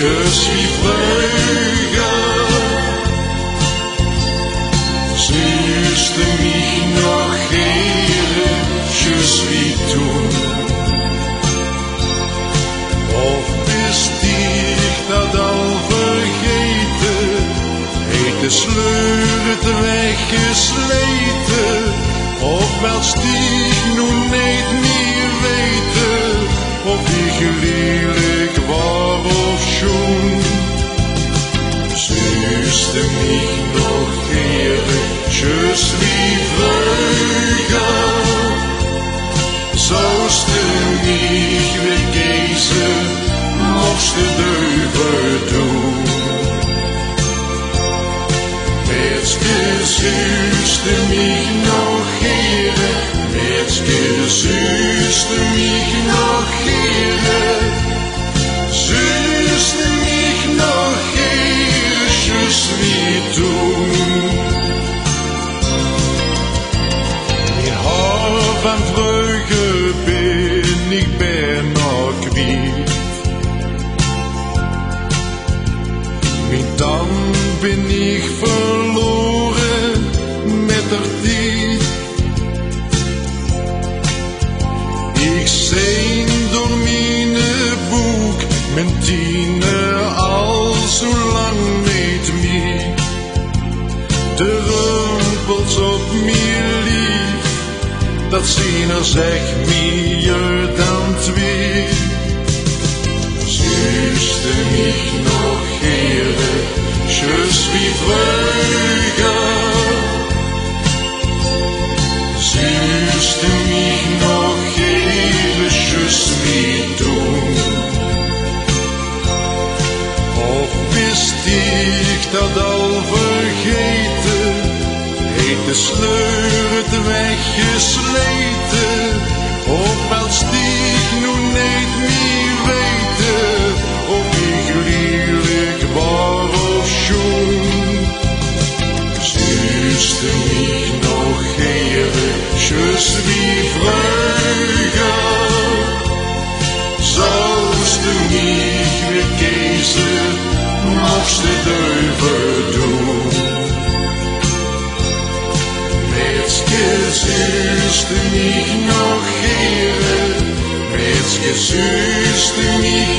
je suis früher. Süßt du mich noch Ehre, je suis tun. Of bist ich dat al vergeten, heet de sleur het weggesleten, of wel stieg nu niet meer weten, of ich lelijk war of schon. Süßt du mich noch Ehre, je suis früher. Zoust du mich vergessen, mocht du übertun. Metzke, süßt du mich noch Ehre, Metzke, süßt du mich noch Ehre, süßt du mich noch Ehre, je suis tun. Mijn haar van vreugde ben ik bijna kwijt. Mijn tand ben ik verloren met de tijd. Ik zijn door mijn boek, mijn tienen al zo lang niet meer. De rumpels op mijn lief, dat zien er zeg meer dan twee. Süßt du mich noch Ehre, je suis früher. Süßt du mich noch Ehre, je suis tun. Of wist ik dat al vergeten, heet de sleur het weggesleten, of wel stieg nu niet meer weten, of ik lelijk war of schon. Süßt du mich noch Ehre, je suis früher. Zoust du mich vergessen, mocht du übertun. Metzke, süßt du mich noch Ehre, Metzke, süßt du mich